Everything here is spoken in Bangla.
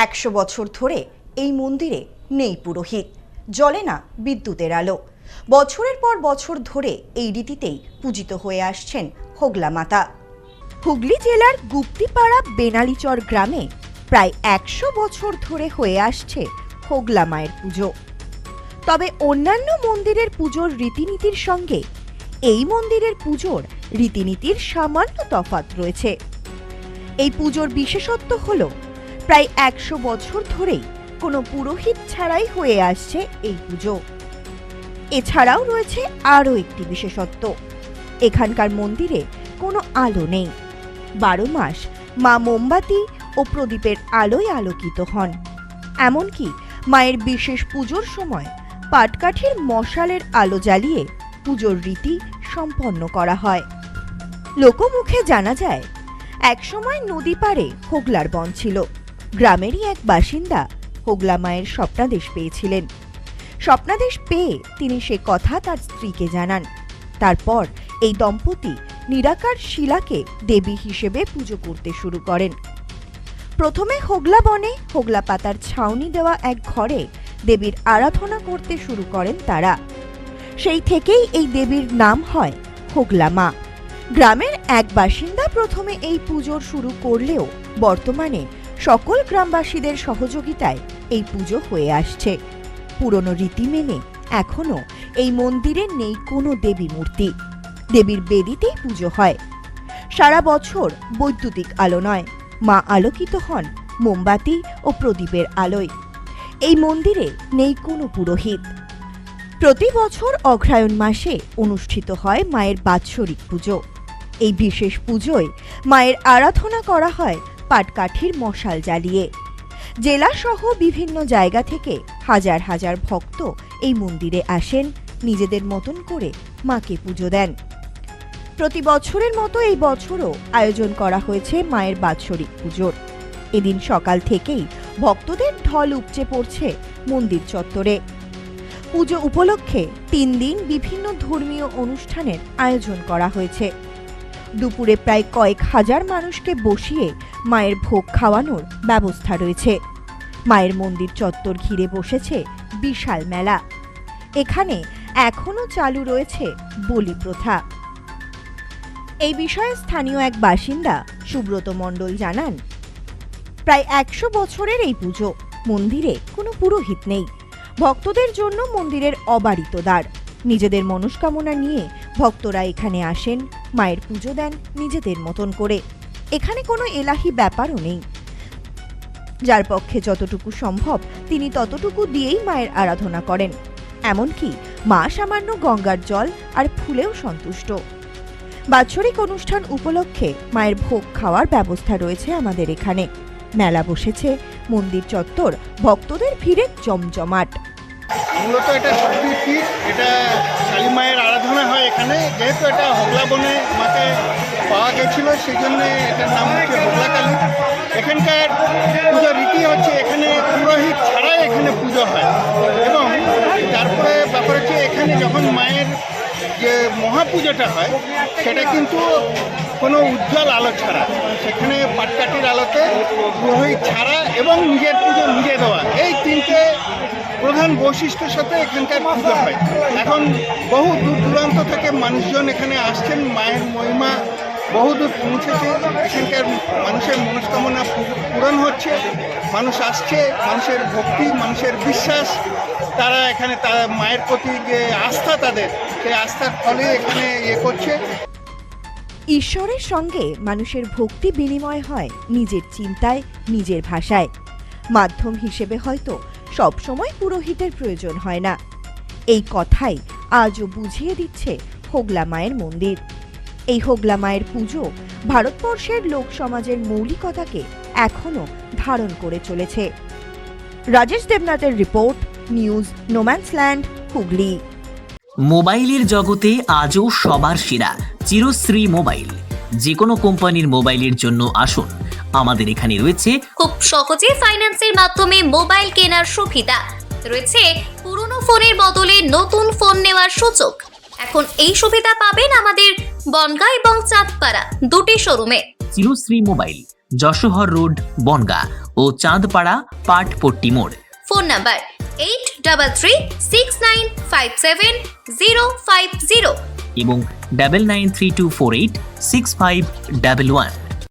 100 বছর ধরে এই মন্দিরে নেই পুরোহিত, জ্বলে না বিদ্যুতের আলো। বছরের পর বছর ধরে এই রীতিতেই পূজিত হয়ে আসছেন হোগলা মাতা। হুগলি জেলার গুপ্তিপাড়া বেনালিচর গ্রামে প্রায় 100 বছর ধরে হয়ে আসছে হোগলা মায়ের পুজো। তবে অন্যান্য মন্দিরের পুজোর রীতিনীতির সঙ্গে এই মন্দিরের পুজোর রীতিনীতির সামান্য তফাৎ রয়েছে। এই পুজোর বিশেষত্ব হল প্রায় 100 বছর ধরেই কোনো পুরোহিত ছাড়াই হয়ে আসছে এই পুজো। এছাড়াও রয়েছে আরও একটি বিশেষত্ব, এখানকার মন্দিরে কোনো আলো নেই। 12 মাস মা মোমবাতি ও প্রদীপের আলোয় আলোকিত হন। এমনকি মায়ের বিশেষ পুজোর সময় পাটকাঠির মশালের আলো জ্বালিয়ে পুজোর রীতি সম্পন্ন করা হয়। লোকমুখে জানা যায়, একসময় নদী পাড়ে হোগলার বন ছিল। গ্রামেরই এক বাসিন্দা হোগলা মায়ের স্বপ্নাদেশ পেয়েছিলেন। স্বপ্নাদেশ পেয়ে তিনি সে কথা তার স্ত্রীকে জানান। তারপর এই দম্পতি নিরাকার শিলাকে দেবী হিসেবে পুজো করতে শুরু করেন। প্রথমে হোগলা বনে হোগলা পাতার ছাউনি দেওয়া এক ঘরে দেবীর আরাধনা করতে শুরু করেন তারা। সেই থেকেই এই দেবীর নাম হয় হোগলা মা। গ্রামের এক বাসিন্দা প্রথমে এই পুজোর শুরু করলেও বর্তমানে সকল গ্রামবাসীদের সহযোগিতায় এই পুজো হয়ে আসছে। পুরনো রীতি মেনে এখনো এই মন্দিরে নেই কোনো দেবী মূর্তি। দেবীর বেদিতেই পুজো হয়। সারা বছর বৈদ্যুতিক আলো নয়, মা আলোকিত হন মোমবাতি ও প্রদীপের আলোয়। এই মন্দিরে নেই কোনো পুরোহিত। প্রতি বছর অগ্রহায়ণ মাসে অনুষ্ঠিত হয় মায়ের বাৎসরিক পুজো। এই বিশেষ পুজোয় মায়ের আরাধনা করা হয় পাটকাঠির মশাল জ্বালিয়ে। জেলাসহ বিভিন্ন জায়গা থেকে হাজার হাজার ভক্ত এই মন্দিরে আসেন, নিজেদের মতন করে মাকে পুজো দেন। প্রতি বছরের মতো এই বছরও আয়োজন করা হয়েছে মায়ের বাৎসরিক পুজোর। এদিন সকাল থেকেই ভক্তদের ঢল উপচে পড়ছে মন্দির চত্বরে। পুজো উপলক্ষে 3 দিন বিভিন্ন ধর্মীয় অনুষ্ঠানের আয়োজন করা হয়েছে। দুপুরে প্রায় কয়েক হাজার মানুষকে বসিয়ে মায়ের ভোগ খাওয়ানোর ব্যবস্থা রয়েছে। মায়ের মন্দির চত্বর ঘিরে বসেছে বিশাল মেলা। এখানে এখনো চালু রয়েছে বলি প্রথা। এই বিষয়ে স্থানীয় এক বাসিন্দা সুব্রত মণ্ডল জানান, প্রায় 100 বছরের এই পুজো, মন্দিরে কোনো পুরোহিত নেই। ভক্তদের জন্য মন্দিরের অবারিত দ্বার। নিজেদের মনস্কামনা নিয়ে ভক্তরা এখানে আসেন, মায়ের পুজো দেন নিজেদের মতন করে। এখানে কোনো এলাহি ব্যাপারও নেই। যার পক্ষে যতটুকু সম্ভব তিনি ততটুকু দিয়েই মায়ের আরাধনা করেন। এমনকি মা সামান্য গঙ্গার জল আর ফুলেও সন্তুষ্ট। বাৎসরিক অনুষ্ঠান উপলক্ষে মায়ের ভোগ খাওয়ার ব্যবস্থা রয়েছে আমাদের এখানে। মেলা বসেছে, মন্দির চত্বর ভক্তদের ভিড়ে জমজমাট। মূলত এটা শক্তিপীঠ, এটা কালী মায়ের আরাধনা হয় এখানে। যেহেতু এটা হোগলা বনে মাকে পাওয়া গেছিল, সেই জন্য এটার নাম হচ্ছে হোগলা কালী। এখানকার পুজোর রীতি হচ্ছে এখানে পুরোহিত ছাড়াই এখানে পুজো হয়। এবং তারপরে ব্যাপার হচ্ছে এখানে যখন মায়ের যে মহাপুজোটা হয় সেটা কিন্তু কোনো উজ্জ্বল আলো ছাড়া, সেখানে পাটকাঠির আলোতে পুরোহিত ছাড়া এবং নিজের পুজো নিজে দেওয়া, এই 3টে প্রধান বৈশিষ্ট্যের সাথে এখানকার পুজো হয়। এখন বহু দূর দূরান্ত থেকে মানুষজন এখানে আসছেন, মায়ের মহিমা বহুদূর পৌঁছেছে। এখানকার মানুষের মনস্কামনা পূরণ হচ্ছে। মানুষ আসছে, মানুষের ভক্তি, মানুষের বিশ্বাস, তারা এখানে তার মায়ের প্রতি যে আস্থা, তাদের সেই আস্থার ফলে এখানে করছে। ঈশ্বরের সঙ্গে মানুষের ভক্তি বিনিময় হয় নিজের চিন্তায়, নিজের ভাষায়। মাধ্যম হিসেবে হয়তো সবসময় পুরোহিতের প্রয়োজন হয় না। এই কথাই আজও বুঝিয়ে দিচ্ছে হোগলা মায়ের মন্দির। এই হোগলা মায়ের পুজো ভারতবর্ষের লোক সমাজের মৌলিকতাকে এখনো ধারণ করে চলেছে। রাজেশ দেবনাথের রিপোর্ট, নিউজ নোম্যান্সল্যান্ড, হুগলি। মোবাইলের জগতে আজও সবার সেরা চিরশ্রী মোবাইল। যে কোনো কোম্পানির মোবাইলের জন্য আসুন, আমাদের এখানে রয়েছে খুব সহজে ফাইন্যান্সের মাধ্যমে মোবাইল কেনার সুবিধা রয়েছে। পুরনো ফোনের বদলে নতুন ফোন নেওয়ার সুযোগ। এখন এই সুবিধা পাবেন আমাদের বনগাঁ এবং চাঁদপাড়া 2টি শোরুমে। চিরশ্রী মোবাইল, যশোহর রোড, বনগাঁ ও চাঁদপাড়া পাটপট্টি মোড়। ফোন নাম্বার 8336957050 এবং 9932486511।